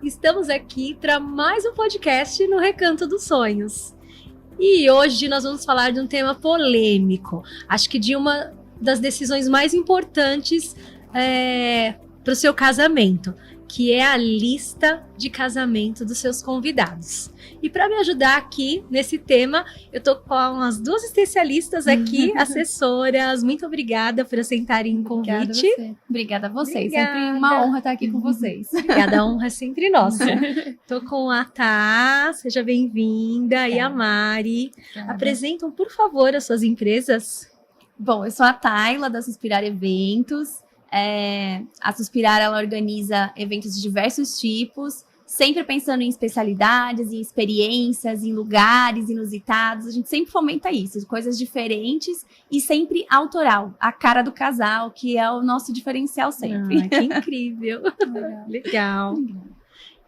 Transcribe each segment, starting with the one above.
Estamos aqui para mais um podcast no Recanto dos Sonhos. E hoje nós vamos falar de um tema polêmico. Acho que de uma das decisões mais importantes para o seu casamento, que é a lista de casamento dos seus convidados. E para me ajudar aqui nesse tema, eu tô com as duas especialistas aqui, assessoras. Muito obrigada por aceitarem o convite. Obrigada a vocês. Obrigada. Sempre uma honra estar aqui com vocês. Obrigada, a honra é sempre nossa. Tô com a Tá, seja bem-vinda, e a Mari. Obrigada. Apresentam, por favor, as suas empresas. Bom, eu sou a Tayla, da Suspirar Eventos. A Suspirar, ela organiza eventos de diversos tipos, sempre pensando em especialidades, em experiências, em lugares inusitados. A gente sempre fomenta isso, coisas diferentes e sempre autoral, a cara do casal, que é o nosso diferencial sempre. Que incrível. Legal.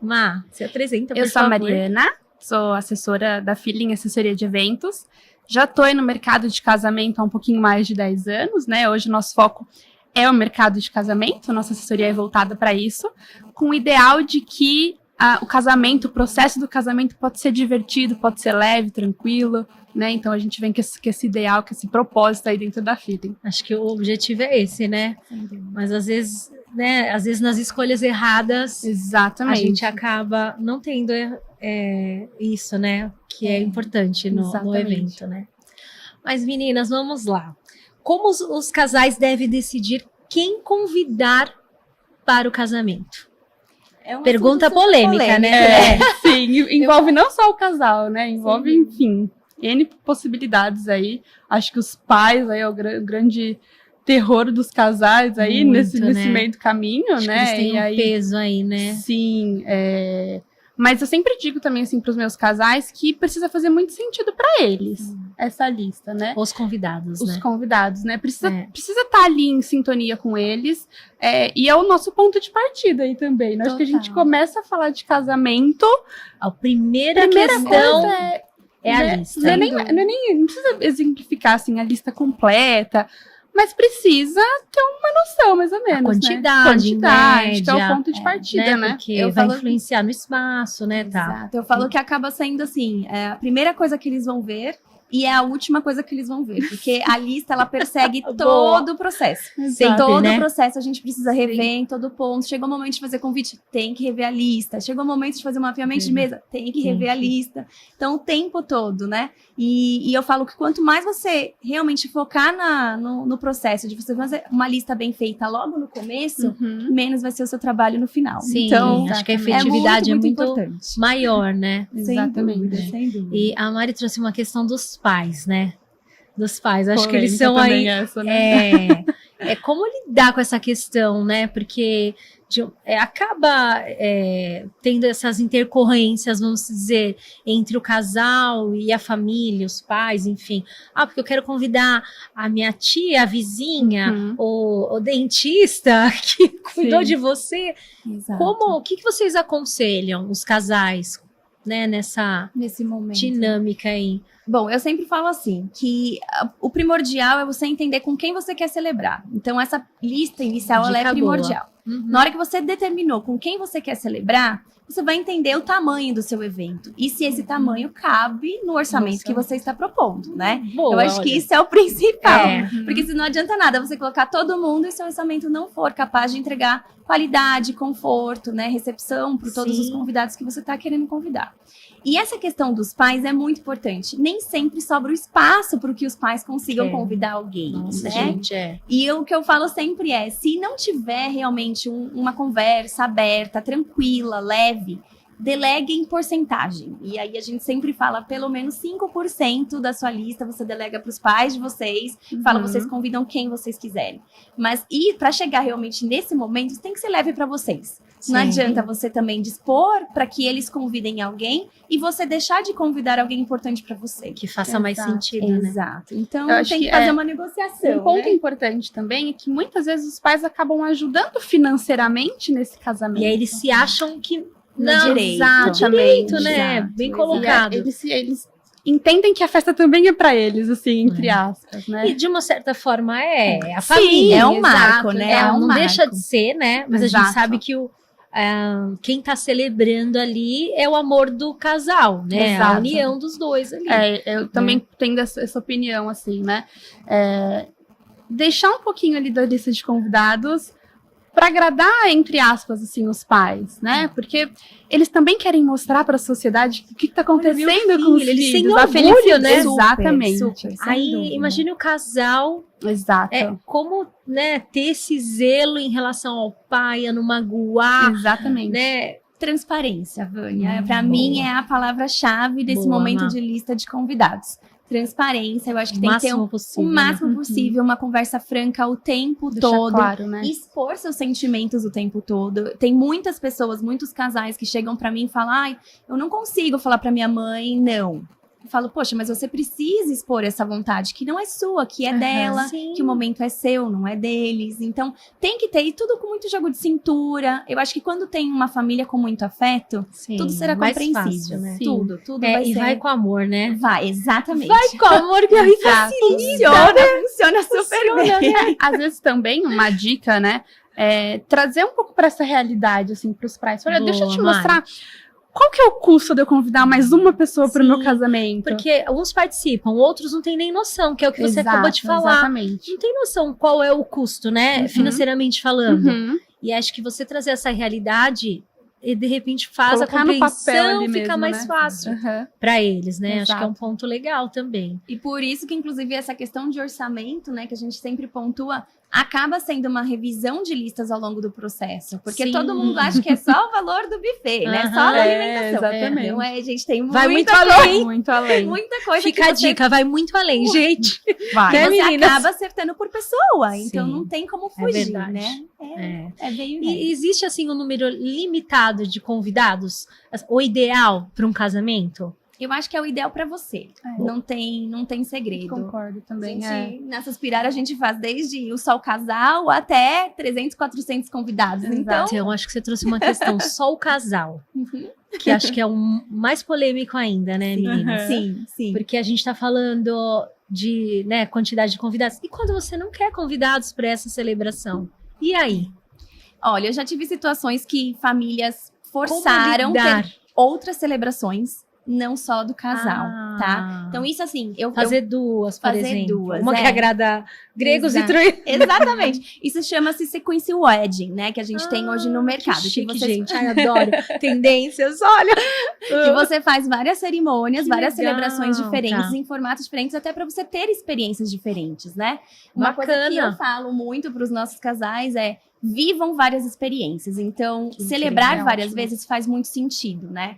Má, se apresenta, por Eu sou a favor. Mariana, sou assessora da Feeling Assessoria de Eventos. Já estou aí no mercado de casamento há um pouquinho mais de 10 anos, né? Hoje o nosso foco é o mercado de casamento, nossa assessoria é voltada para isso, com o ideal de que o casamento, o processo do casamento pode ser divertido, pode ser leve, tranquilo, né? Então a gente vem com esse ideal, com esse propósito aí dentro da Feeling. Acho que o objetivo é esse, né? Mas às vezes, nas escolhas erradas, Exatamente. a gente acaba não tendo isso, né? Que é importante no evento, né? Mas meninas, vamos lá. Como os casais devem decidir quem convidar para o casamento? Pergunta polêmica, né? Sim, envolve não só o casal, né? Envolve, enfim, N possibilidades aí. Acho que os pais aí é o grande terror dos casais aí, Muito, nesse meio do caminho, Acho né? que eles têm peso aí, né? Sim, mas eu sempre digo também, assim, para os meus casais que precisa fazer muito sentido para eles, essa lista, né? Os convidados, Os né? convidados, né? Precisa estar ali em sintonia com eles. E é o nosso ponto de partida aí também. Né? Acho que a gente começa a falar de casamento. A primeira questão é a lista. Não precisa exemplificar assim, a lista completa, mas precisa ter uma noção, mais ou menos. A quantidade, média, que é o ponto de partida, né? Porque vai influenciar no espaço, né? Tá. Exato. Eu falo que acaba sendo assim, a primeira coisa que eles vão ver e é a última coisa que eles vão ver, porque a lista, ela persegue todo o processo. Sempre, todo né? o processo a gente precisa rever em todo ponto. Chegou o momento de fazer convite, tem que rever a lista. Chegou o momento de fazer um mapeamento de mesa, tem que rever a lista. Então, o tempo todo, né? E eu falo que quanto mais você realmente focar no processo de você fazer uma lista bem feita logo no começo, menos vai ser o seu trabalho no final. Sim, então, acho que a efetividade é muito importante. maior, né? Exatamente. Sem dúvida. E a Mari trouxe uma questão dos pais, né? Dos pais. Acho que eles Polêmica são aí. essa, né? Como lidar com essa questão, né? Porque acaba tendo essas intercorrências, vamos dizer, entre o casal e a família, os pais, enfim. Porque eu quero convidar a minha tia, a vizinha, o dentista que cuidou de você. Exato. O que vocês aconselham os casais, né, nesse momento, dinâmica aí? Bom, eu sempre falo assim, que o primordial é você entender com quem você quer celebrar. Então, essa lista inicial, ela é primordial. Na hora que você determinou com quem você quer celebrar, você vai entender o tamanho do seu evento. E se esse tamanho cabe no orçamento que você está propondo, né? Boa, eu acho que isso é o principal. Porque se não adianta nada você colocar todo mundo e seu orçamento não for capaz de entregar qualidade, conforto, né? Recepção para todos os convidados que você está querendo convidar. E essa questão dos pais é muito importante. Nem sempre sobra o espaço para que os pais consigam convidar alguém, Nossa, né? gente, E o que eu falo sempre é, se não tiver realmente uma conversa aberta, tranquila, leve, delegue em porcentagem. E aí a gente sempre fala, pelo menos 5% da sua lista você delega para os pais de vocês, fala, vocês convidam quem vocês quiserem. Mas para chegar realmente nesse momento, isso tem que ser leve para vocês. Não adianta você também dispor para que eles convidem alguém e você deixar de convidar alguém importante para você. Que faça mais sentido, né? Exato. Então, Eu acho tem que que fazer uma negociação. Um ponto importante também é que muitas vezes os pais acabam ajudando financeiramente nesse casamento. E aí eles se acham que direito. Exatamente, né? Exato, Bem colocado. Eles entendem que a festa também é pra eles, assim, entre aspas, né? E de uma certa forma a família. é um marco, né? Não deixa de ser, né? Mas a gente sabe que quem tá celebrando ali é o amor do casal, né? Exato. A união dos dois ali. Eu também tenho essa opinião, assim, né? Deixar um pouquinho ali da lista de convidados para agradar, entre aspas, assim, os pais, né? Porque eles também querem mostrar para a sociedade o que está acontecendo com os eles filhos, têm a orgulho, felicidade, né? Exatamente. Super, sem Aí, dúvida. imagine o casal, Exato. como, né, ter esse zelo em relação ao pai, a não magoar, Exatamente. né? Transparência, Vânia. Para boa. mim é a palavra-chave desse Boa, momento Má. de lista de convidados. Transparência, eu acho que O tem que ter máximo possível. o máximo né? possível, uma conversa franca o tempo Deixar todo. claro, né? Expor seus sentimentos o tempo todo. Tem muitas pessoas, muitos casais que chegam pra mim e falam: ai, eu não consigo falar pra minha mãe, não. Eu falo, poxa, mas você precisa expor essa vontade, que não é sua, que é dela, Sim. que o momento é seu, não é deles. Então, tem que ter, e tudo com muito jogo de cintura. Eu acho que quando tem uma família com muito afeto, Sim, tudo será mais compreensível. fácil, né? Tudo vai E ser... vai com amor, né? Vai, exatamente. Vai com amor, que aí Exato. Funciona super bem. Às vezes também uma dica, né? Trazer um pouco para essa realidade, assim, para os pais. Olha, deixa eu te Boa, mostrar qual que é o custo de eu convidar mais uma pessoa para o Sim, meu casamento. Porque uns participam, outros não têm nem noção, que é o que você acabou de falar. Exatamente. Não tem noção qual é o custo, né? Uhum. Financeiramente falando. Uhum. E acho que você trazer essa realidade e de repente faz Colocar a no papel compreensão ali ficar mesmo, mais né? fácil Uhum. para eles, né? Acho que é um Exato. ponto legal também. E por isso que, inclusive, essa questão de orçamento, né, que a gente sempre pontua, acaba sendo uma revisão de listas ao longo do processo. Porque Sim. todo mundo acha que é só o valor do buffet, né? Só Aham. da alimentação. Exatamente. Não é, gente, tem Vai muito muita além. Muito além. muita coisa Fica que a você, dica, vai muito além, gente. Vai. Né, você meninas? acaba acertando por pessoa. Então Sim. não tem como fugir, verdade. né? É bem E existe, assim, um número limitado de convidados? O ideal para um casamento? Eu acho que é o ideal pra você. É. Não tem segredo. Concordo também. Nessa Aspirar, a gente faz desde o só o casal até 300, 400 convidados. Exato. Então, Então, acho que você trouxe uma questão, só o casal. Que acho que é o mais polêmico ainda, né, meninas? sim. Porque a gente tá falando de, né, quantidade de convidados. E quando você não quer convidados para essa celebração? E aí? Olha, eu já tive situações que famílias forçaram Como lidar? ter outras celebrações, não só do casal, Ah. tá? Então, isso assim, Fazer duas, por fazer exemplo. duas, Uma que é. agrada gregos Exato. e troianos. Exatamente. Isso chama-se sequence wedding, né? Que a gente tem hoje no mercado. Que chique, você, gente. Ai, adoro. Tendências, olha. que você faz várias cerimônias, Que várias legal, celebrações diferentes, tá. em formatos diferentes, até para você ter experiências diferentes, né? Uma coisa que Bacana. eu falo muito para os nossos casais é: vivam várias experiências. Então, Que celebrar incrível, várias ótimo. vezes faz muito sentido, né?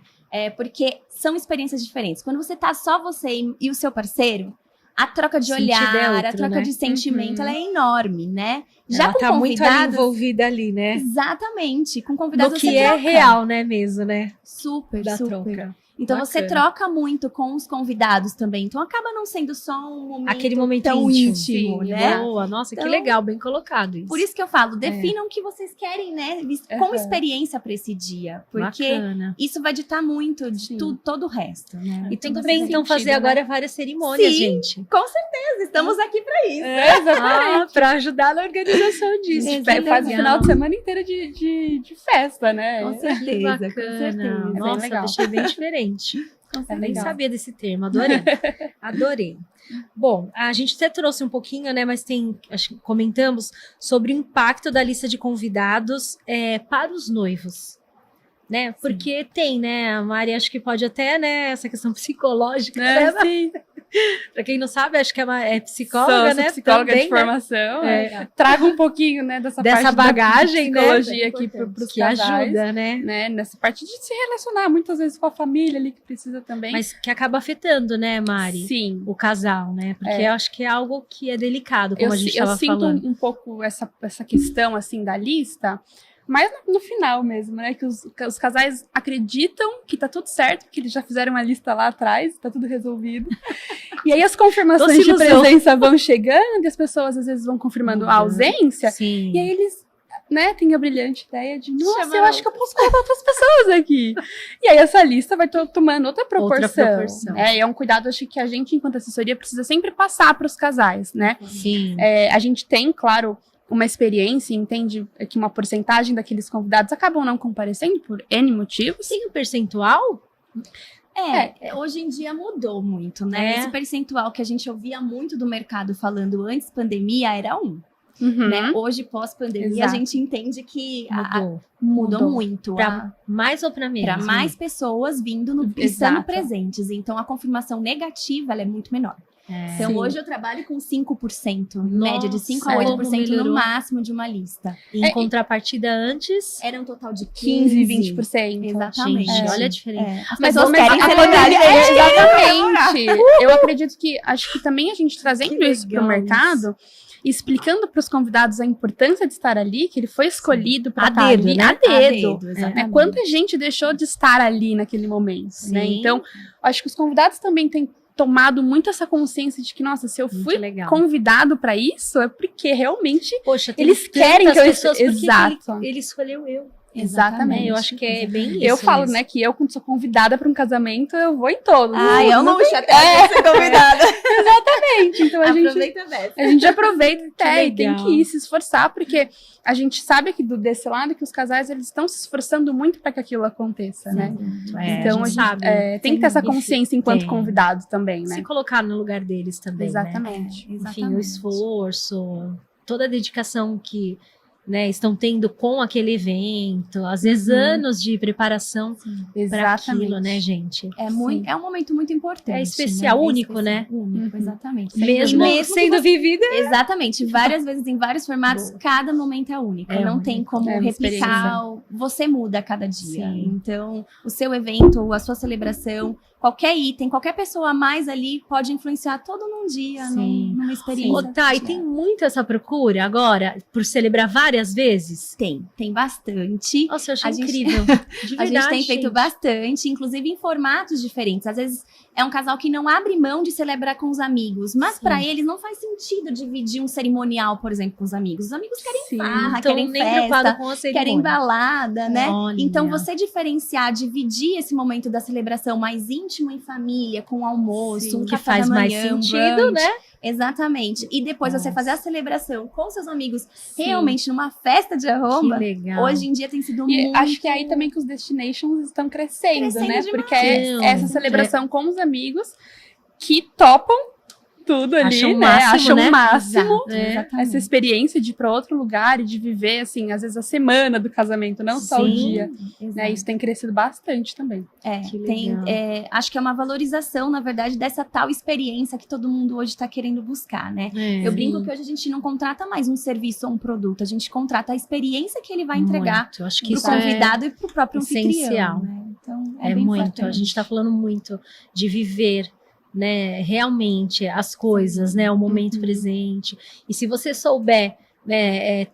Porque são experiências diferentes. Quando você tá só você e o seu parceiro, a troca de Sentido olhar, é outro, a troca né? de sentimento, Uhum. ela é enorme, né? Já Ela com tá muito ali convidados, envolvida ali, né? exatamente. Com No convidados que você é troca. real, né, mesmo, né? Super, Da super. troca. Então você Bacana. troca muito com os convidados também. Então acaba não sendo só um momento, Aquele momento tão íntimo, né? Boa, nossa, que Então, legal, bem colocado isso. Por isso que eu falo, definam o que vocês querem, né? Como Uhum. experiência para esse dia. Porque Bacana. isso vai ditar muito de Sim. todo o resto, né? E tudo Então, bem, faz então, sentido, fazer né? agora várias cerimônias, Sim. gente. Com certeza, estamos aqui para isso. Ah, pra ajudar na organização disso. Exatamente. Faz o final de semana inteiro de festa, né? Com Que certeza, com bacana. certeza. Nossa, legal. deixei bem diferente. Com Eu nem certeza. sabia desse termo, adorei. Adorei. Bom, a gente até trouxe um pouquinho, né? Mas acho que comentamos sobre o impacto da lista de convidados para os noivos. Né? Porque tem, né? A Mari acho que pode até, né? Essa questão psicológica, né? Sim. Pra quem não sabe, acho que é psicóloga, Sou né? psicóloga Também, de formação. né? Trago um pouquinho, né, dessa Dessa parte bagagem, da né? psicologia aqui pros Que casais. ajuda, né? Né, nessa parte de se relacionar muitas vezes com a família ali que precisa também. Mas que acaba afetando, né, Mari? Sim. O casal, né? Porque eu acho que é algo que é delicado, como a gente eu estava sinto falando. um pouco essa questão, assim, da lista, mas no final mesmo, né, que os casais acreditam que tá tudo certo, porque eles já fizeram uma lista lá atrás, tá tudo resolvido. E aí as confirmações de Doce ilusão. presença vão chegando, e as pessoas às vezes vão confirmando a ausência, Sim. e aí eles, né, têm a brilhante ideia de, nossa, Chama eu acho que eu posso colocar outras pessoas aqui. E aí essa lista vai tomando outra proporção. proporção. E é um cuidado, acho que a gente, enquanto assessoria, precisa sempre passar para os casais, né? Sim. A gente tem, claro, uma experiência e entende que uma porcentagem daqueles convidados acabam não comparecendo por N motivos. Tem um percentual? Hoje em dia mudou muito, né? Esse percentual que a gente ouvia muito do mercado falando antes pandemia era 1. Né? Hoje, pós-pandemia, a gente entende que mudou muito. Pra mais ou para menos? Para mais pessoas vindo estando presentes. Então, a confirmação negativa ela é muito menor. Então, hoje eu trabalho com 5%, média de 5 a 8% no máximo de uma lista. Em contrapartida, antes era um total de 15, 20%. Exatamente. Gente, olha a diferença. As pessoas querem celebrar. Exatamente. Eu acredito que, acho que também a gente trazendo isso para o mercado, explicando para os convidados a importância de estar ali, que ele foi escolhido para estar ali a dedo. Quanta gente deixou de estar ali naquele momento, né? Então, acho que os convidados também têm tomado muito essa consciência de que, nossa, se eu fui convidado para isso, é porque realmente eles querem que eu esteja. Exato. Ele escolheu eu. Exatamente. Eu acho que é bem isso. Eu falo, né, que eu, quando sou convidada para um casamento, eu vou em todos. Eu não me chateio de ser convidada. Exatamente. Então a gente aproveita e tem que ir se esforçar, porque a gente sabe aqui desse lado que os casais eles estão se esforçando muito para que aquilo aconteça, né? Então a gente sabe, tem que ter essa consciência enquanto convidado também, né? Se colocar no lugar deles também. Exatamente. Né? Enfim, o esforço, toda a dedicação que estão tendo com aquele evento, às vezes anos de preparação para aquilo, né, gente? É um momento muito importante. É especial, único, né? Único, exatamente. Mesmo sendo vivida. Exatamente. Várias vezes, em vários formatos, cada momento é único. Não tem como replicar. Você muda a cada dia. Então, o seu evento, a sua celebração, qualquer item, qualquer pessoa a mais ali pode influenciar todo num dia, numa experiência. E tem muito essa procura agora, por celebrar várias vezes? Tem bastante. Nossa, eu achei incrível. De verdade, a gente tem feito bastante, inclusive em formatos diferentes. Às vezes é um casal que não abre mão de celebrar com os amigos, mas para eles não faz sentido dividir um cerimonial, por exemplo, com os amigos. Os amigos querem farra, querem festa, querem balada, né? Olha. Então, você diferenciar, dividir esse momento da celebração mais íntimo em família, com almoço, um que café faz da manhã, mais sentido, né? Exatamente. E depois você fazer a celebração com seus amigos realmente numa festa de arromba. Que legal. Hoje em dia tem sido muito... acho que é aí também que os destinations estão crescendo, né? Demais. Porque é essa celebração com os amigos que topam tudo ali, acham o máximo essa experiência de ir para outro lugar e de viver, assim, às vezes a semana do casamento, não só o dia. Né? Isso tem crescido bastante também. Acho que é uma valorização, na verdade, dessa tal experiência que todo mundo hoje está querendo buscar, né? Eu brinco que hoje a gente não contrata mais um serviço ou um produto, a gente contrata a experiência que ele vai entregar para o convidado e para o próprio anfitrião. Né? Então, é bem muito. importante. A gente está falando muito de viver, né, realmente as coisas, né, o momento presente. E se você souber, né,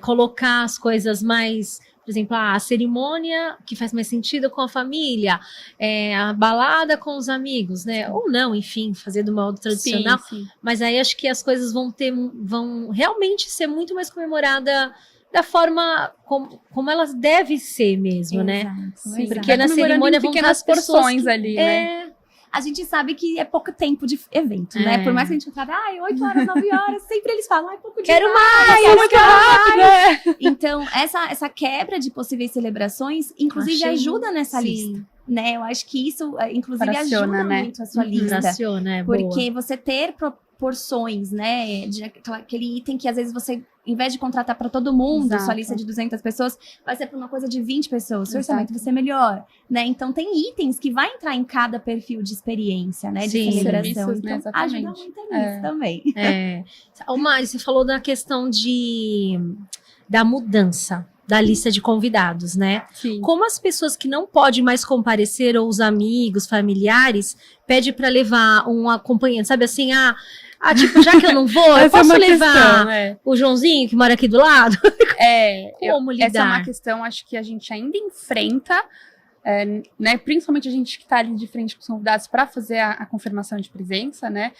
colocar as coisas mais, por exemplo, a cerimônia que faz mais sentido com a família, a balada com os amigos, né, ou não, enfim, fazer do modo tradicional. Mas aí acho que as coisas vão realmente ser muito mais comemorada da forma como elas devem ser mesmo, né? Porque na cerimônia vão pequenas porções ali, né? A gente sabe que é pouco tempo de evento, né? Por mais que a gente fale, 8 horas, 9 horas, sempre eles falam, pouco quero mais, quero mais. Então, essa quebra de possíveis celebrações, inclusive, ajuda nessa lista. Né? Eu acho que isso, inclusive, ajuda muito a sua lista. Porque você ter proporções, né? De aquele item que, às vezes, você, em vez de contratar para todo mundo, sua lista de 200 pessoas, vai ser para uma coisa de 20 pessoas. Seu orçamento vai ser melhor, né? Então, tem itens que vai entrar em cada perfil de experiência, né? De celebração. Então, né? ajuda muito nisso também. Ô, Mari, você falou da questão da mudança da lista de convidados, né? Como as pessoas que não podem mais comparecer, ou os amigos, familiares, pedem para levar um acompanhante, sabe assim, tipo, já que eu não vou, eu posso levar o Joãozinho, que mora aqui do lado? Como lidar? Essa é uma questão, acho que a gente ainda enfrenta, né? Principalmente a gente que está ali de frente com os convidados para fazer a confirmação de presença, né?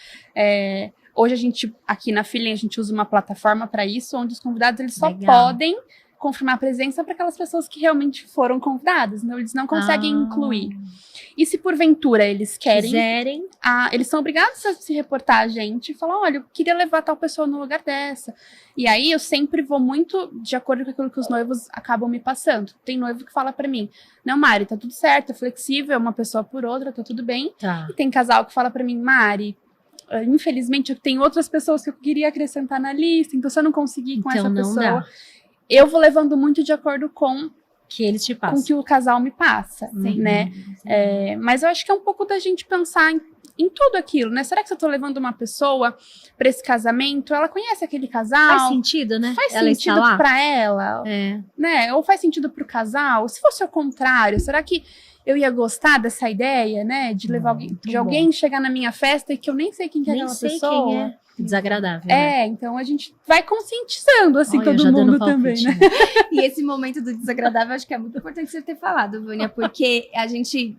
Hoje a gente, aqui na Feeling, a gente usa uma plataforma para isso, onde os convidados eles só podem confirmar a presença para aquelas pessoas que realmente foram convidadas, então eles não conseguem incluir. E se porventura eles querem, quiserem, eles são obrigados a se reportar a gente e falar, olha, eu queria levar tal pessoa no lugar dessa. E aí eu sempre vou muito de acordo com aquilo que os noivos acabam me passando. Tem noivo que fala pra mim, não, Mari, tá tudo certo, é flexível, é uma pessoa por outra, tá tudo bem. tá. E tem casal que fala pra mim, Mari, infelizmente eu tenho outras pessoas que eu queria acrescentar na lista, então se eu não conseguir com Então essa não pessoa, dá. eu vou levando muito de acordo com Que eles te o passam. que o casal me passa, Sim. né? Mas eu acho que é um pouco da gente pensar em tudo aquilo, né? Será que se eu tô levando uma pessoa pra esse casamento, ela conhece aquele casal? Faz sentido, né? Faz ela sentido está lá? pra ela, É. né? Ou faz sentido pro casal? Se fosse o contrário, será que eu ia gostar dessa ideia, né? De levar alguém chegar na minha festa e que eu nem sei quem que é Nem aquela sei pessoa. quem é. Desagradável, né? Então a gente vai conscientizando, assim, Olha, todo já dando mundo palpite, também, né? E esse momento do desagradável, acho que é muito importante você ter falado, Vânia, porque a gente,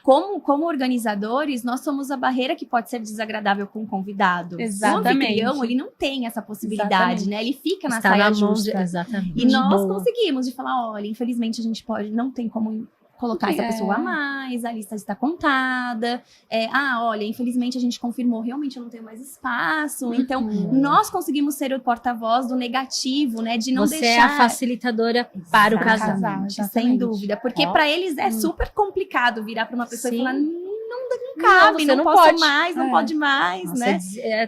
como organizadores, nós somos a barreira que pode ser desagradável com o convidado. Exatamente. O anfitrião, ele não tem essa possibilidade, Exatamente. né? Ele fica na Está saia na mão de... justa. Exatamente. E nós Boa. conseguimos de falar, olha, infelizmente a gente não tem como colocar essa pessoa a mais, a lista está contada. Olha, infelizmente a gente confirmou, realmente eu não tenho mais espaço. Então, nós conseguimos ser o porta-voz do negativo, né? De não Você deixar... é a facilitadora para o casal. Exatamente, sem exatamente. dúvida. Porque para eles é super complicado virar para uma pessoa Sim. e falar, não cabe, você não não posso pode. mais, não pode mais, Nossa, né?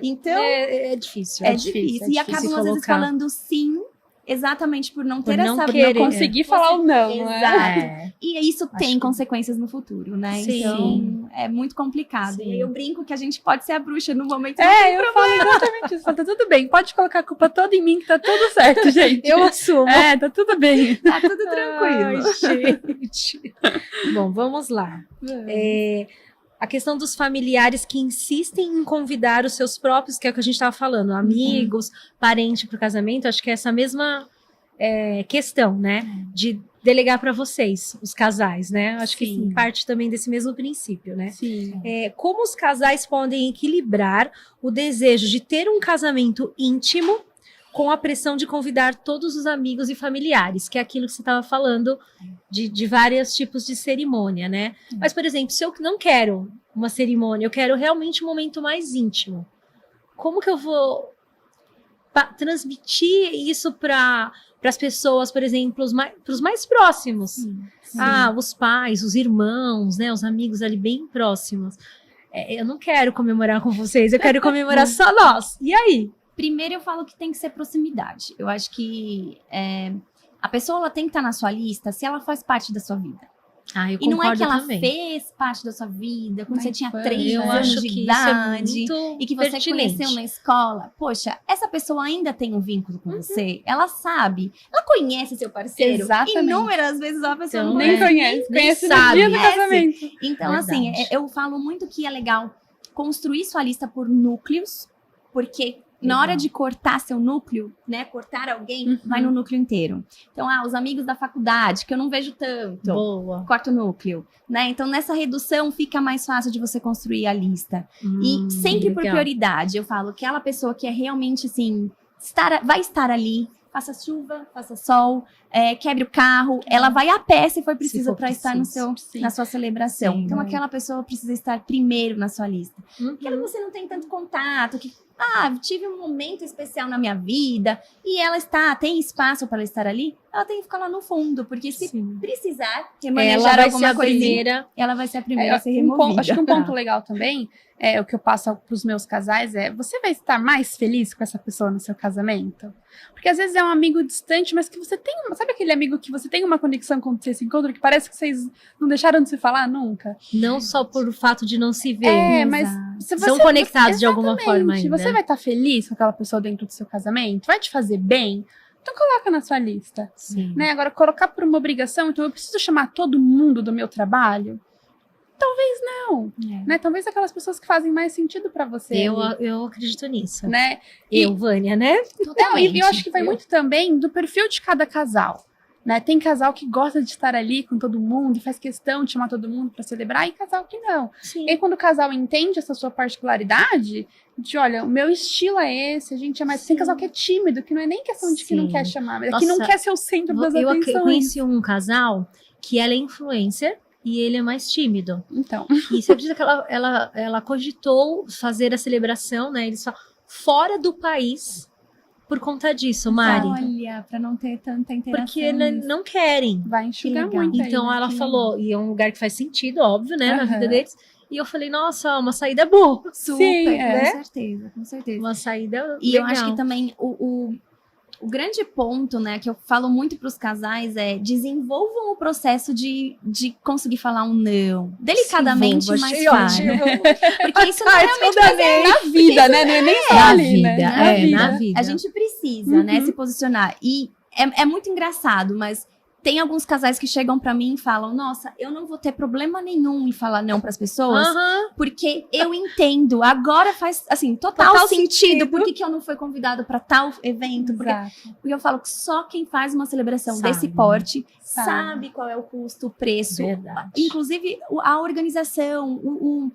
Então, é difícil. É difícil. E acabam, às vezes, falando sim, exatamente por não ter não essa... querer. Não conseguir falar o não, não é? Exato. E isso tem consequências no futuro, né? Sim. Então, é muito complicado. Sim. E aí eu brinco que a gente pode ser a bruxa no momento. Eu falo exatamente isso. Tá tudo bem, pode colocar a culpa toda em mim que tá tudo certo, gente. Eu assumo. Tá tudo bem. Tá tudo tranquilo. Ai, gente. Bom, vamos lá. A questão dos familiares que insistem em convidar os seus próprios, que é o que a gente estava falando, amigos, parente para o casamento, acho que é essa mesma questão, né? De delegar para vocês, os casais, né? Acho que parte também desse mesmo princípio, né? Sim. Como os casais podem equilibrar o desejo de ter um casamento íntimo com a pressão de convidar todos os amigos e familiares, que é aquilo que você estava falando de vários tipos de cerimônia, né? Mas, por exemplo, se eu não quero uma cerimônia, eu quero realmente um momento mais íntimo, como que eu vou transmitir isso para as pessoas, por exemplo, para os mais próximos? Os pais, os irmãos, né? Os amigos ali bem próximos. Eu não quero comemorar com vocês, eu quero comemorar só nós. E aí? Primeiro eu falo que tem que ser proximidade. Eu acho que a pessoa ela tem que estar na sua lista se ela faz parte da sua vida. Eu e não é concordo que ela também. fez parte da sua vida quando você tinha 3 Eu anos acho de que idade isso é muito e que você pertinente. conheceu na escola. Poxa, essa pessoa ainda tem um vínculo com você. Ela sabe. Ela conhece seu parceiro. Exatamente. Inúmeras vezes a pessoa Então, não Nem conhece. conhece. Conhece no sabe. dia do casamento. Então, Verdade. assim, eu falo muito que é legal construir sua lista por núcleos, porque na hora de cortar seu núcleo, né, cortar alguém, vai no núcleo inteiro. Então, os amigos da faculdade, que eu não vejo tanto, Boa. corta o núcleo, né? Então, nessa redução, fica mais fácil de você construir a lista. E sempre por legal. prioridade, eu falo, aquela pessoa que é realmente, assim, vai estar ali, faça chuva, faça sol, quebre o carro, ela vai a pé se for preciso for para estar na sua celebração. Sim. Então, aquela pessoa precisa estar primeiro na sua lista. Aquela que você não tem tanto contato, que tive um momento especial na minha vida e ela tem espaço para ela estar ali, ela tem que ficar lá no fundo, porque se precisar remanejar ela vai ser alguma a coisinha, primeira. ela vai ser a primeira a ser removida. Acho que um ponto legal também, o que eu passo para os meus casais você vai estar mais feliz com essa pessoa no seu casamento? Porque às vezes é um amigo distante, mas que você tem, sabe aquele amigo que você tem uma conexão quando você se encontra, que parece que vocês não deixaram de se falar nunca? Não só por o fato de não se ver. Mas se são conectados de alguma forma ainda. Você vai estar feliz com aquela pessoa dentro do seu casamento? Vai te fazer bem? Então coloca na sua lista. Sim. Né? Agora, colocar por uma obrigação, então eu preciso chamar todo mundo do meu trabalho? Talvez não. Né? Talvez aquelas pessoas que fazem mais sentido pra você. Eu acredito nisso. Né? Vânia, né? Não, e eu acho que vai muito também do perfil de cada casal. Né? Tem casal que gosta de estar ali com todo mundo e faz questão de chamar todo mundo para celebrar, e casal que não. Sim. E aí, quando o casal entende essa sua particularidade, de olha, o meu estilo é esse, a gente é mais. Tem casal que é tímido, que não é nem questão de que não quer chamar, mas que não quer ser o centro das atenções. Eu conheci um casal que ela é influencer, e ele é mais tímido. Então, E você acredita que ela cogitou fazer a celebração, né? Eles falam, fora do país por conta disso, Mari. Olha, pra não ter tanta interação. Porque não querem. vai enxugar legal. muito aí, Então né? ela Que falou, e é um lugar que faz sentido, óbvio, né? Na Aham. vida deles. E eu falei, nossa, uma saída boa. Super, Sim, né? com certeza. Uma saída E legal. eu acho que também o grande ponto, né, que eu falo muito para os casais é desenvolvam o processo de conseguir falar um não. Delicadamente, Sim, mas vou- fale. Porque isso não é realmente Na vida, né? Não é nem só Na ali, né? vida, na vida. A gente precisa, né, Uhum. se posicionar. E é muito engraçado, mas tem alguns casais que chegam pra mim e falam: nossa, eu não vou ter problema nenhum em falar não pras pessoas, Aham. porque eu entendo. Agora faz, assim, total sentido. sentido. Por que eu não fui convidado pra tal evento? Porque eu falo que só quem faz uma celebração Sabe, desse porte sabe. sabe qual é o custo, o preço. Verdade. Inclusive, a organização,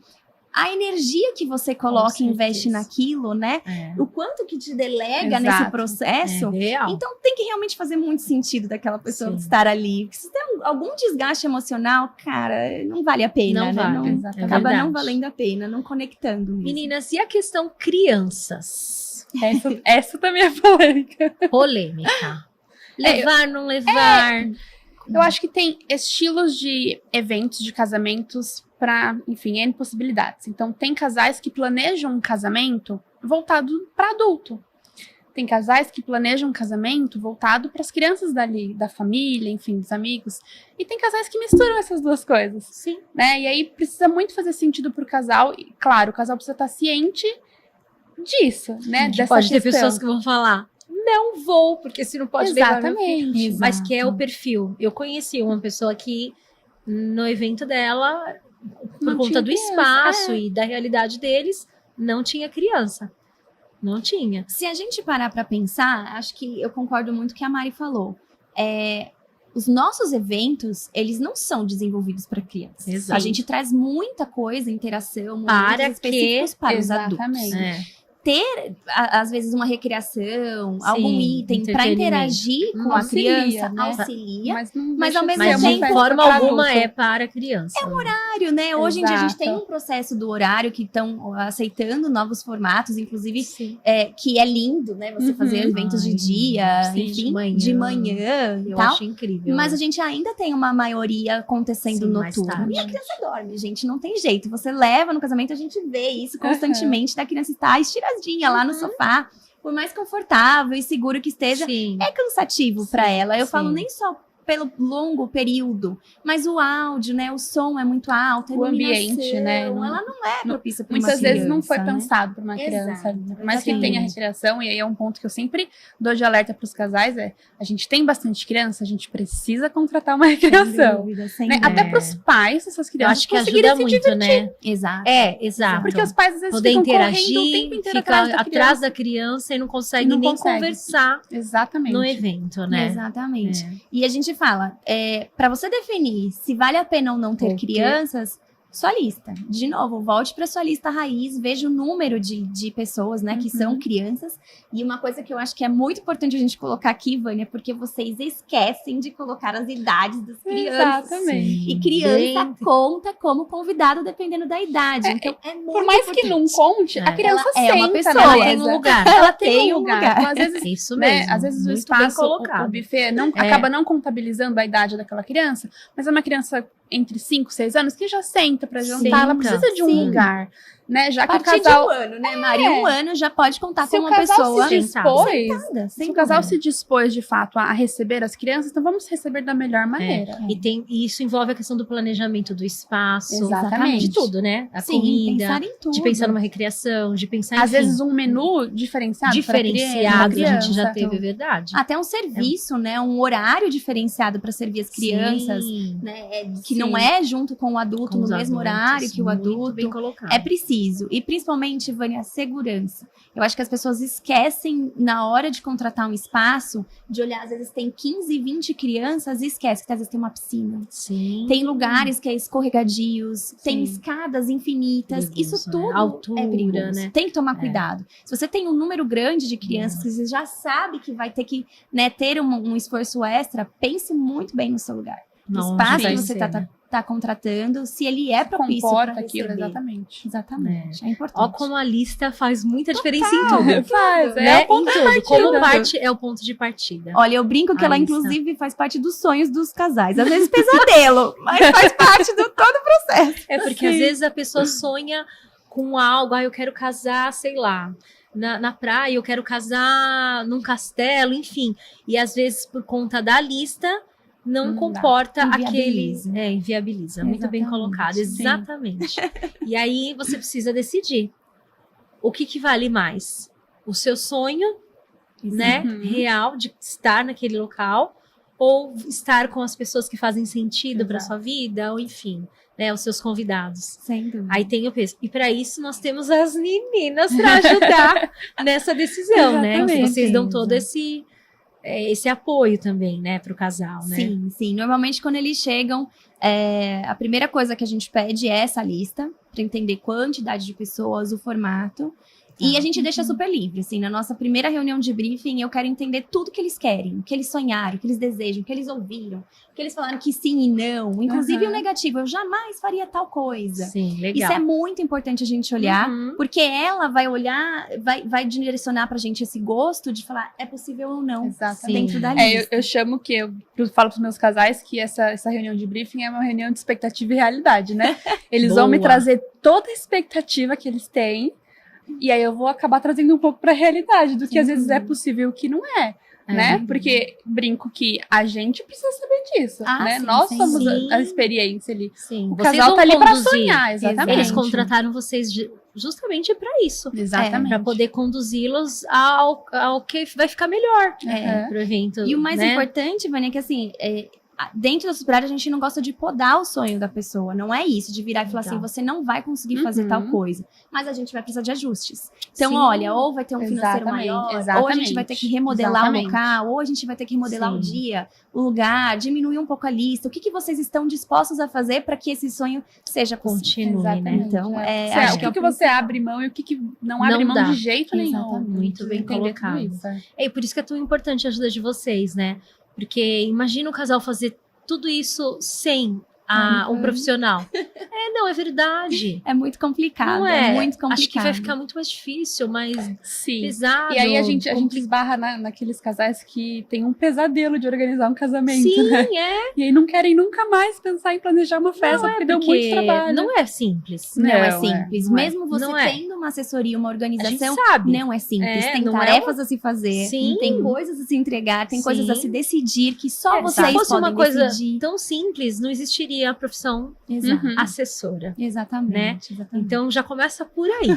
a energia que você coloca e investe certeza. naquilo, né? É. O quanto que te delega Exato. nesse processo. É real. Então tem que realmente fazer muito sentido daquela pessoa Sim. estar ali. Porque se tem algum desgaste emocional, cara, não vale a pena, Não né? vale, Não, exatamente. acaba É não verdade. valendo a pena, não conectando mesmo. Meninas, e a questão crianças? Essa também é polêmica. Polêmica. Levar, não levar. Eu acho que tem estilos de eventos, de casamentos, para, enfim, N possibilidades. Então, tem casais que planejam um casamento voltado para adulto. Tem casais que planejam um casamento voltado para as crianças dali, da família, enfim, dos amigos. E tem casais que misturam essas duas coisas, Sim. né? E aí precisa muito fazer sentido pro casal. E, claro, o casal precisa estar ciente disso, né? Que Dessa pode ter questão. pessoas que vão falar, não vou, porque se não pode levar meu filho. Exatamente. Mas que é o perfil. Eu conheci uma pessoa que, no evento dela, por Não conta tinha do criança, espaço e da realidade deles, não tinha criança. Não tinha. Se a gente parar pra pensar, acho que eu concordo muito com o que a Mari falou. Os nossos eventos, eles não são desenvolvidos para crianças. Exato. A gente traz muita coisa, interação, Para momentos específicos para os adultos. Exatamente. Às vezes uma recreação, Sim, algum item para entretenimento. interagir com a Auxilia, criança, né? auxilia. Mas, não Mas deixa ao de mesmo ser Mas uma de tempo, festa forma pra alguma adulto. é para criança. Horário, né? Hoje em dia a gente Exato. tem um processo do horário que estão aceitando novos formatos, inclusive Sim. que é lindo, né? Você fazer eventos Ai, de dia, sim, enfim, de manhã. de manhã e Eu tal. acho incrível. Mas a gente ainda tem uma maioria acontecendo Sim, mais noturno. tarde. E a criança dorme, gente, não tem jeito. Você leva no casamento, a gente vê isso constantemente, da criança estar estiradinha lá no sofá. Por mais confortável e seguro que esteja, Sim. é cansativo para ela. Eu sim. falo nem só pelo longo período, mas o áudio, né? O som é muito alto, a O iluminação, ambiente, né? Ela não é propícia para uma Muitas criança, vezes não foi né? pensado para uma criança. Exato, Por mais que exatamente. tenha recreação, e aí é um ponto que eu sempre dou de alerta para os casais, a gente tem bastante criança, a gente precisa contratar uma Sem recreação. dúvida, sem Né? dúvida. Até para os pais dessas Eu crianças acho que conseguirem ajuda se muito, divertir. né? Exato. Exato. Porque os pais às vezes Poder ficam interagir, correndo o tempo inteiro fica atrás da criança. criança e não consegue Não nem consegue. conversar Exatamente. no evento, né? Exatamente. É. E a gente fala, para você definir se vale a pena ou não ter O quê? crianças, sua lista. De novo, volte para sua lista raiz, veja o número de pessoas, né, que são crianças. E uma coisa que eu acho que é muito importante a gente colocar aqui, Vânia, é porque vocês esquecem de colocar as idades das crianças. Exatamente. E criança Gente, conta como convidado dependendo da idade. Então é muito Por mais que não conte, a criança Ela é uma senta pessoa, na ela mesa. tem um lugar. Ela tem um lugar. Então, às vezes, É isso né, mesmo. às vezes o Muito bem espaço, colocado. o buffet acaba não contabilizando a idade daquela criança, mas é uma criança entre 5 e 6 anos que já senta pra jantar, ela precisa de um Sim. lugar, né? Já A que o partir casal, de um ano, né, Mari? Um ano já pode contar se com o uma casal pessoa se dispôs, sentada, se sem o casal dúvida. se dispôs de fato a receber as crianças, então vamos receber da melhor maneira. E isso envolve a questão do planejamento do espaço, Exatamente. de tudo, né? A Sim, comida, pensar em tudo. de pensar numa recreação, de pensar Às enfim, vezes um menu diferenciado diferenciado, pra a gente já criança. teve, é verdade. Até um serviço, né? Um horário diferenciado para servir as crianças, Sim. né? Que Sim. não é junto com o adulto Com no os mesmo adultos, horário que o muito adulto. bem colocado. É preciso. E principalmente, Vânia, a segurança. Eu acho que as pessoas esquecem, na hora de contratar um espaço, de olhar, às vezes tem 15, 20 crianças e esquece que às vezes tem uma piscina. Sim. Tem lugares que é escorregadios, tem Sim. escadas infinitas. Perigoso, Isso né? tudo Altura, é perigoso. né? Tem que tomar cuidado. Se você tem um número grande de crianças que você já sabe que vai ter que, né, ter um esforço extra, pense muito bem no seu lugar. O Não, espaço vai que você ser, tá né? está contratando, se ele é propício para Comporta receber. aquilo, exatamente. Exatamente, é importante. Ó como a lista faz muita diferença em tudo. Faz, Né? o ponto em de tudo. Como partida. é o ponto de partida. Olha, eu brinco que A ela, lista. inclusive, faz parte dos sonhos dos casais. Às vezes pesadelo, mas faz parte do todo o processo. É porque às vezes a pessoa sonha com algo, eu quero casar, sei lá, na praia, eu quero casar num castelo, enfim. E às vezes, por conta da lista, não Não dá. comporta Inviabiliza. aquele. Inviabiliza. Muito bem Exatamente, colocado. sim. Exatamente. E aí você precisa decidir o que vale mais. O seu sonho, né, Uhum. real de estar naquele local, ou estar com as pessoas que fazem sentido para Exato. sua vida, ou enfim, né, os seus convidados. Sem dúvida. Aí tem o peso. E para isso nós temos as meninas para ajudar nessa decisão, né? Exatamente. Vocês dão todo esse apoio também, né, para o casal, né? Sim, sim. Normalmente, quando eles chegam, a primeira coisa que a gente pede é essa lista, para entender quantidade de pessoas, o formato. E a gente deixa super livre, assim, na nossa primeira reunião de briefing, eu quero entender tudo que eles querem, o que eles sonharam, o que eles desejam, o que eles ouviram, o que eles falaram que sim e não, inclusive o negativo, eu jamais faria tal coisa. Sim, legal. Isso é muito importante a gente olhar, Uhum. porque ela vai olhar, vai direcionar pra gente esse gosto de falar, é possível ou não, Exatamente. dentro da É, lista. eu chamo que eu falo pros meus casais que essa reunião de briefing é uma reunião de expectativa e realidade, né? Eles vão me Boa. trazer toda a expectativa que eles têm, e aí eu vou acabar trazendo um pouco pra realidade do que às vezes é possível e o que não é. Né? Porque brinco que a gente precisa saber disso, né? sim, Nós sim, somos sim. a experiência ali. Sim. O Vocês casal vão tá ali pra conduzir. sonhar, exatamente. Eles contrataram vocês justamente para isso. Exatamente. Para poder conduzi-los ao que vai ficar melhor É. pro evento. E o mais né? importante, Vânia, é que assim, dentro da sociedade a gente não gosta de podar o sonho da pessoa. Não é isso, de virar e falar Legal. assim, você não vai conseguir fazer tal coisa. Mas a gente vai precisar de ajustes. Então, Sim. olha, ou vai ter um financeiro Exatamente, maior, ou a gente exatamente. vai ter que remodelar Exatamente. o local, ou a gente vai ter que remodelar Sim. o dia, o lugar, diminuir um pouco a lista. O que vocês estão dispostos a fazer para que esse sonho seja possível? Continue, né? Exatamente, Então, é. acho o que é que o você abre mão e o que não abre Não mão dá. de jeito nenhum. Exatamente. Muito bem Entender tudo colocado. isso, é. E por isso que é tão importante a ajuda de vocês, né? Porque imagina o casal fazer tudo isso sem um profissional. Não, é verdade. É muito complicado, Não é? muito complicado. Acho que vai ficar muito mais difícil, mais Sim. pesado. E aí a gente esbarra naqueles casais que tem um pesadelo de organizar um casamento, Sim, né? é. E aí não querem nunca mais pensar em planejar uma festa, porque deu muito trabalho. Não é simples. Não é Não, simples. não é. Mesmo você Não é. tendo uma assessoria, uma A gente organização, sabe. não é simples. É, Tem não é tarefas a se fazer, Sim. tem coisas a se entregar, tem coisas a Sim. se decidir que só Se vocês fosse podem uma coisa decidir. tão simples, não existiria a profissão Exato. Uhum. assessora. Exatamente. Exatamente. Então já começa por aí,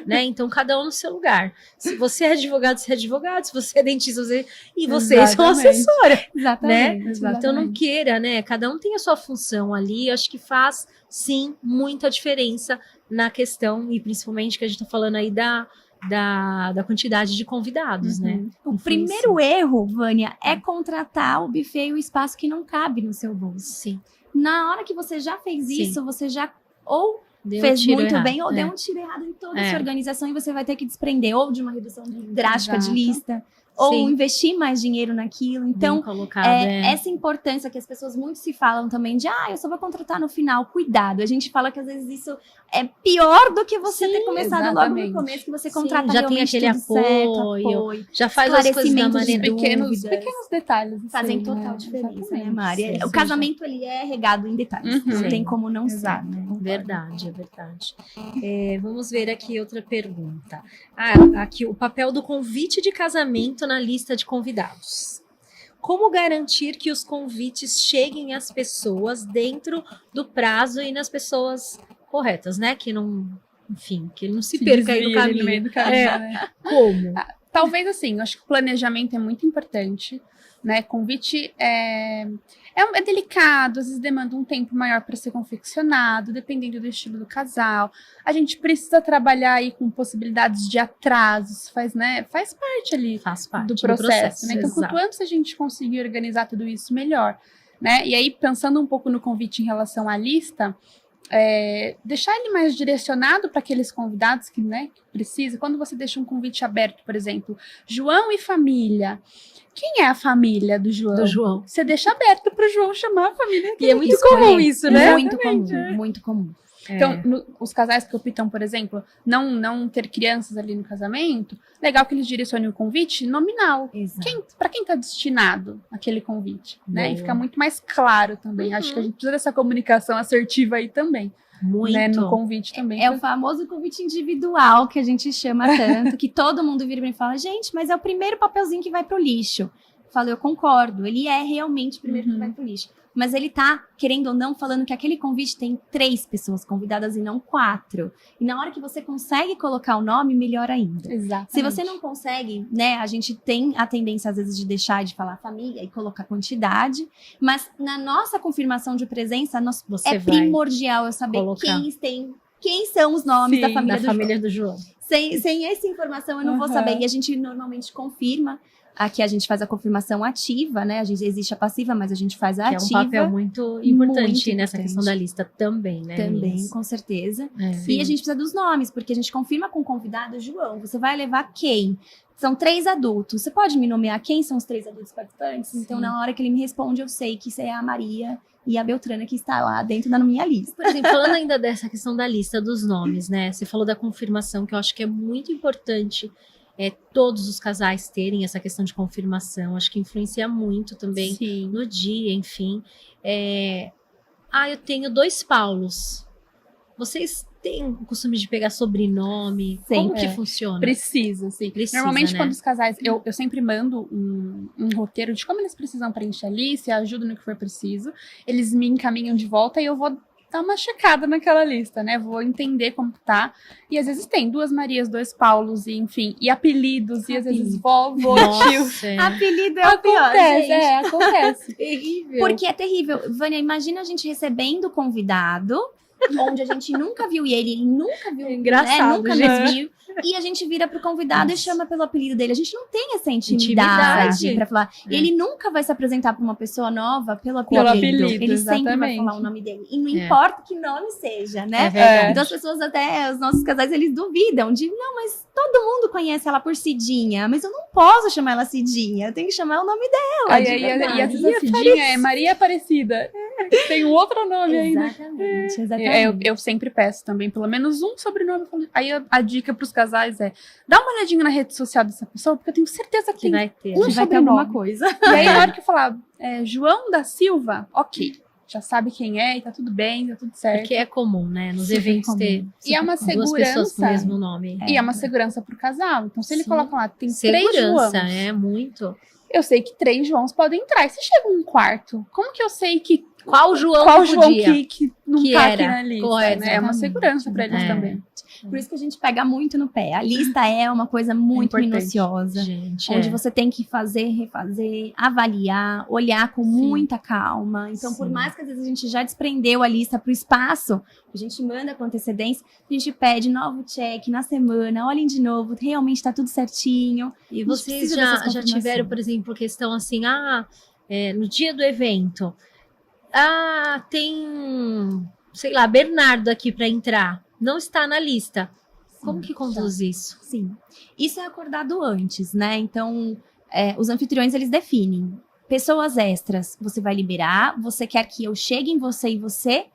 né? Então cada um no seu lugar. Se você é advogado, você é advogado. Se você é dentista, você... e vocês são Exatamente. assessora. Exatamente. Exatamente. Então não queira, né? Cada um tem a sua função ali. Eu acho que faz sim muita diferença na questão e principalmente que a gente tá falando aí da quantidade de convidados, né? O primeiro erro, Vânia, é contratar o buffet e o espaço que não cabe no seu bolso. Sim. Na hora que você já fez Sim. isso, você já ou Deu fez um tiro muito errado. bem ou deu um tiro errado em toda a É. sua organização e você vai ter que desprender ou de uma redução drástica de Exato. lista ou Sim. investir mais dinheiro naquilo. Então, Bem colocado, essa importância que as pessoas muito se falam também de eu só vou contratar no final, cuidado. A gente fala que às vezes isso é pior do que você Sim, ter começado logo exatamente. no começo, que você Sim, contrata já tem realmente aquele tudo certo, apoio, apoio. Já faz as coisas da Esclarecimento de maneira dúvidas. Pequenos detalhes. assim, Fazem né? total diferença, né, Exatamente. Mari? Sim, O sim. casamento, ele é regado em detalhes. Uhum. Não tem como não Exato. ser, né? Verdade, é verdade. Vamos ver aqui outra pergunta. Aqui o papel do convite de casamento na lista de convidados. Como garantir que os convites cheguem às pessoas dentro do prazo e nas pessoas corretas, né? Que não, enfim, que ele não se perca aí no desvia ali caminho. no meio do caminho, É. né? Como? Talvez assim, eu acho que o planejamento é muito importante, né? Convite é delicado, às vezes demanda um tempo maior para ser confeccionado, dependendo do estilo do casal. A gente precisa trabalhar aí com possibilidades de atrasos, faz parte ali Faz parte do processo, né? Então, exato. quanto antes a gente conseguir organizar tudo isso, melhor, né? E aí, pensando um pouco no convite em relação à lista, deixar ele mais direcionado para aqueles convidados que precisa. Quando você deixa um convite aberto, por exemplo, João e família, quem é a família do João? Do João. Você deixa aberto pro João chamar a família E é muito Escolher. comum isso, né? Muito comum, muito comum. Então, os casais que optam, por exemplo, não ter crianças ali no casamento, legal que eles direcionem o convite nominal. Exato. Para quem está destinado aquele convite, né? Boa. E fica muito mais claro também. Acho que a gente precisa dessa comunicação assertiva aí também, Muito. né? No convite também. É o famoso convite individual que a gente chama tanto, que todo mundo vira pra mim e fala, gente, mas é o primeiro papelzinho que vai pro lixo. Eu falo, eu concordo, ele é realmente o primeiro que vai pro lixo. Mas ele tá, querendo ou não, falando que aquele convite tem 3 pessoas convidadas e não 4. E na hora que você consegue colocar o nome, melhor ainda. Exatamente. Se você não consegue, né, a gente tem a tendência às vezes de deixar de falar família e colocar quantidade, mas na nossa confirmação de presença, Você é vai primordial eu saber colocar. quem são os nomes Sim, da família Da do família João. do João. Sem essa informação eu não vou saber. E a gente normalmente confirma. Aqui a gente faz a confirmação ativa, né? Existe a passiva, mas a gente faz a Que ativa. é um papel muito importante Muito nessa importante. questão da lista também, né? Também, meninas? com certeza. É. Sim. E a gente precisa dos nomes, porque a gente confirma com o convidado, João, você vai levar quem? São 3 adultos. Você pode me nomear quem são os 3 adultos participantes? Então, Sim. na hora que ele me responde, eu sei que isso é a Maria e a Beltrana que está lá dentro da minha lista. Por exemplo, falando ainda dessa questão da lista dos nomes, né? Você falou da confirmação, que eu acho que é muito importante todos os casais terem essa questão de confirmação. Acho que influencia muito também Sim. no dia, enfim. Eu tenho 2 Paulos. Vocês têm o costume de pegar sobrenome? Como que funciona? Precisa, sim. Precisa, Normalmente, né? quando os casais... Eu sempre mando um roteiro de como eles precisam preencher a lista, ajudo no que for preciso. Eles me encaminham de volta e eu vou dar uma checada naquela lista, né? Vou entender como tá. E às vezes tem 2 Marias, 2 Paulos, e enfim, e apelidos, e às vezes vovô, tio. Nossa, Apelido é o pior, gente. Acontece. terrível. Porque é terrível. Vânia, imagina a gente recebendo o convidado, onde a gente nunca viu e ele nunca viu, Engraçado, nunca gente. nos viu. E a gente vira pro convidado e chama pelo apelido dele. A gente não tem essa intimidade Intimidade. pra falar. É. Ele nunca vai se apresentar pra uma pessoa nova pelo Pelo apelido. apelido, Ele sempre vai exatamente. falar o nome dele. E não É. importa que nome seja, né? É verdade. Então as pessoas até, os nossos casais, eles duvidam de, não, mas todo mundo conhece ela por Cidinha, mas eu não posso chamar ela Cidinha, eu tenho que chamar o nome dela. Aí, de e verdade. às vezes a Cidinha é Maria Aparecida. Tem um outro nome ainda. Exatamente, exatamente. Eu sempre peço também, pelo menos um sobrenome. Aí a dica pros casais é, dá uma olhadinha na rede social dessa pessoa, porque eu tenho certeza que Que tem. vai ter. Um vai ter sobrenome. alguma coisa. E aí, na hora que eu falar João da Silva, ok. Já sabe quem é e tá tudo bem, tá tudo certo. Porque é comum, né? Nos Super eventos comum. ter E é uma 2 pessoas com o segurança. mesmo nome. E é uma segurança pro casal. Então, se ele Sim. coloca lá, tem 3 Segurança, Joãos, muito. eu sei que 3 Joãos podem entrar. E se chega um quarto, como que eu sei que Qual João qual que João podia? que não Que tá era. aqui na lista? Correto, Né? É uma exatamente. segurança pra eles É. também. Por isso que a gente pega muito no pé. A lista é uma coisa muito Importante. minuciosa. Gente, Onde você tem que fazer, refazer, avaliar, olhar com muita calma. Então, por Sim. mais que às vezes a gente já desprendeu a lista pro espaço, a gente manda com antecedência, a gente pede novo check na semana, olhem de novo, realmente tá tudo certinho. E gente vocês precisa já dessas tiveram, confirmações. por exemplo, questão assim, no dia do evento, tem, sei lá, Bernardo aqui para entrar, não está na lista. Como que conduz isso? Sim. Isso é acordado antes, né? Então, os anfitriões, eles definem. Pessoas extras, você vai liberar. Você quer que eu chegue em você e você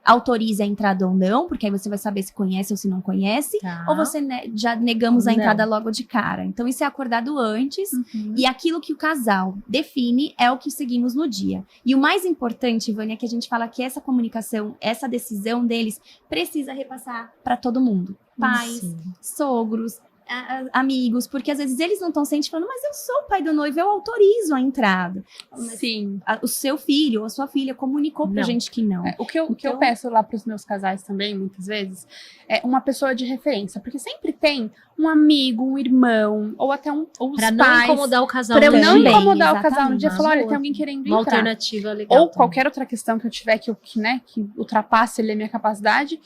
autorize a entrada ou não, porque aí você vai saber se conhece ou se não conhece. Tá. Ou você já negamos a Não. entrada logo de cara. Então, isso é acordado antes. E aquilo que o casal define é o que seguimos no dia. E o mais importante, Vânia, é que a gente fala que essa comunicação, essa decisão deles, precisa repassar para todo mundo. Pais, Sim. sogros, amigos, porque às vezes eles não estão cientes falando, mas eu sou o pai do noivo, eu autorizo a entrada. Mas Sim. o seu filho ou a sua filha comunicou pra Não. gente que não. O que eu Então- peço lá pros meus casais também, muitas vezes, é uma pessoa de referência. Porque sempre tem um amigo, um irmão, ou até ou os Pra não pais. incomodar o casal Pra eu não também, incomodar o casal no dia. exatamente. Falar, olha, Boa. tem alguém querendo Uma entrar. alternativa legal. Ou também. qualquer outra questão que eu tiver que ultrapasse ali a minha capacidade,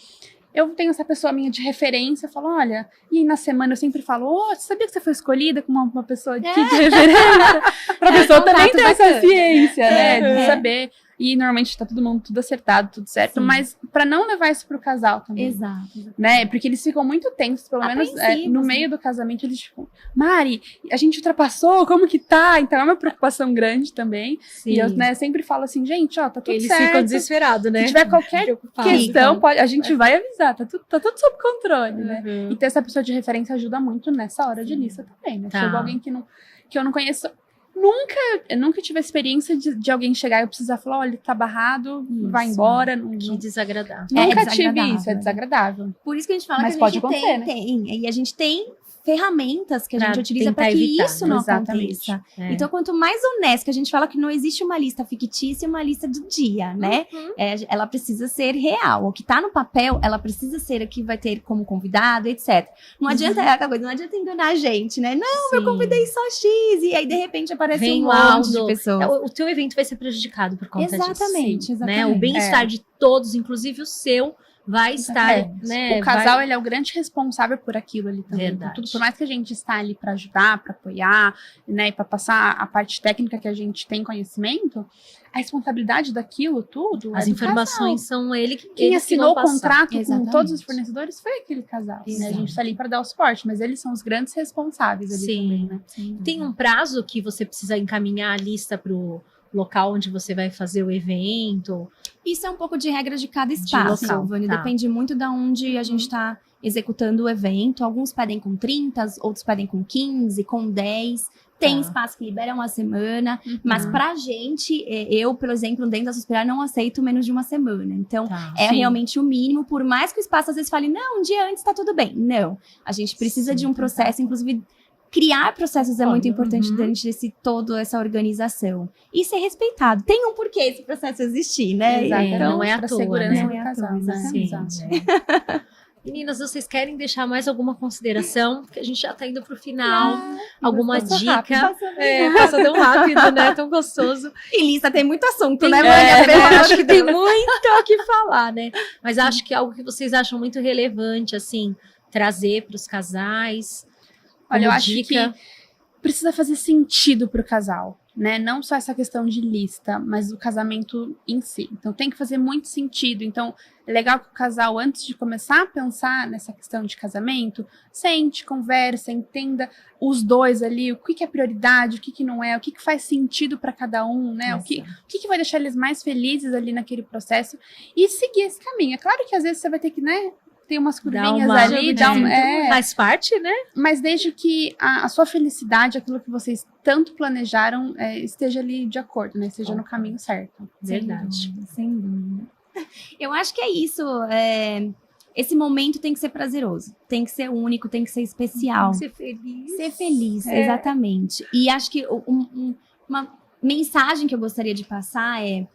eu tenho essa pessoa minha de referência, eu falo, olha, e aí na semana eu sempre falo, você sabia que você foi escolhida como uma pessoa de referência? Pra pessoa também ter essa bacana. ciência, né, de É. saber. e normalmente tá todo mundo tudo acertado, tudo certo, Sim. mas pra não levar isso pro casal também. Exato. Né? Porque eles ficam muito tensos, pelo menos no meio do casamento, eles ficam, Mari, a gente ultrapassou, como que tá? Então é uma preocupação grande também. Sim. E eu, né, sempre falo assim, gente, ó, tá tudo Eles certo. ficam desesperados, né? Se tiver qualquer Preocupados. questão, a gente vai avisar, tá tudo sob controle, né? Uhum. E ter essa pessoa de referência ajuda muito nessa hora de lista também, né? Tá. Chegou alguém que eu não conheço. Eu nunca tive a experiência de alguém chegar e eu precisar falar, olha, tá barrado, vai Isso. embora. Que desagradável. Nunca É tive desagradável, isso, é desagradável. Por isso que a gente fala Mas que a pode gente acontecer, né? tem. E a gente tem ferramentas que a Pra gente utiliza tentar para que evitar, isso né? não Exatamente. aconteça. É. Então, quanto mais honesto, que a gente fala que não existe uma lista fictícia e uma lista do dia, né? Uhum. Ela precisa ser real. O que tá no papel, ela precisa ser o que vai ter como convidado, etc. Não adianta, é aquela coisa, não adianta enganar a gente, né? Não, eu Sim. convidei só X, e aí de repente aparece Vem um lá monte de pessoas. O teu evento vai ser prejudicado por conta Exatamente, disso. exatamente. Né? O bem-estar de todos, inclusive o seu, vai estar. Né? O casal, ele é o grande responsável por aquilo ali também. Verdade. Por mais que a gente está ali para ajudar, para apoiar, né, e para passar a parte técnica que a gente tem conhecimento, a responsabilidade daquilo tudo As é do informações casal. são ele que Quem eles que assinou vão o passar. contrato com Exatamente. todos os fornecedores foi aquele casal. Né? A Exato. gente está ali para dar o suporte, mas eles são os grandes responsáveis ali Sim. também, né? Tem um prazo que você precisa encaminhar a lista para o local onde você vai fazer o evento? Isso é um pouco de regra de cada espaço, local, Vânia. tá. Depende muito de onde a gente está executando o evento. Alguns pedem com 30, outros pedem com 15, com 10. Tem Tá. espaço que libera uma semana. Mas pra gente, eu, por exemplo, dentro da Suspirar, não aceito menos de uma semana. Então, Tá. é Sim. realmente o mínimo. Por mais que o espaço às vezes fale, não, um dia antes tá tudo bem. Não. A gente precisa Sim, de um processo, inclusive... Criar processos é muito importante Uhum. dentro desse toda essa organização. E ser respeitado. Tem um porquê esse processo existir, né? Exatamente. não é à Pra toa, segurança né? do Não é à casal. toa, Exatamente. Sim, né? Meninas, vocês querem deixar mais alguma consideração? Porque a gente já tá indo pro final. Alguma passou dica? rápido. Passa tão rápido, né? Tão gostoso. E lista tem muito assunto, Tem, né, né? Vânia? Acho que tem muito o que falar, né? Mas acho que é algo que vocês acham muito relevante, assim, trazer para os casais. Olha, eu como acho dica. que precisa fazer sentido pro casal, né? Não só essa questão de lista, mas o casamento em si. Então tem que fazer muito sentido. Então é legal que o casal, antes de começar a pensar nessa questão de casamento, sente, conversa, entenda os dois ali, o que é prioridade, o que não é, o que faz sentido para cada um, né? O que vai deixar eles mais felizes ali naquele processo e seguir esse caminho. É claro que às vezes você vai ter que, né? Tem umas curvinhas ali, faz parte, né? mas desde que a sua felicidade, aquilo que vocês tanto planejaram, esteja ali de acordo, né? Esteja no caminho certo. Verdade. Sem dúvida. Eu acho que é isso. Esse momento tem que ser prazeroso, tem que ser único, tem que ser especial. Ser feliz. Ser feliz, exatamente. E acho que uma mensagem que eu gostaria de passar é: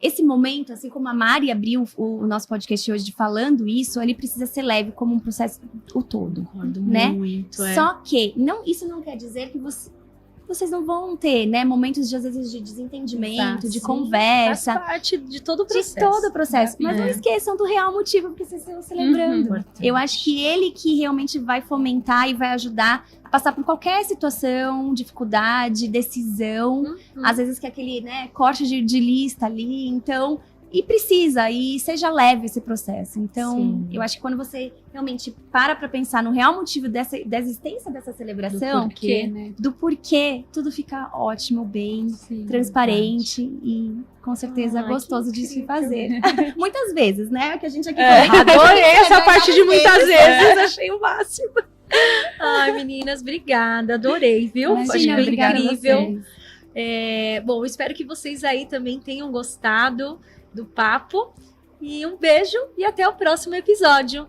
esse momento, assim como a Mari abriu o nosso podcast hoje falando isso, ele precisa ser leve como um processo o todo. Concordo né? muito. Só que isso não quer dizer que vocês não vão ter, né, momentos às vezes de desentendimento, Exato, de sim. conversa. Faz parte de todo o processo. De todo o processo. Mas não esqueçam do real motivo porque vocês estão celebrando. Importante. Eu acho que ele que realmente vai fomentar e vai ajudar a passar por qualquer situação, dificuldade, decisão. Às vezes que é aquele, né, corte de lista ali. Então, e precisa, e seja leve esse processo. Então, Sim. eu acho que quando você realmente para pensar no real motivo da existência dessa celebração, do porquê, tudo fica ótimo, bem, transparente e com certeza gostoso de se fazer. Muitas vezes, né? Que a gente aqui adorei essa parte de muitas vezes, achei o máximo. Ai, meninas, obrigada, adorei, viu? Imagina, Foi obrigada a incrível. vocês. Bom, espero que vocês aí também tenham gostado do papo. E um beijo e até o próximo episódio.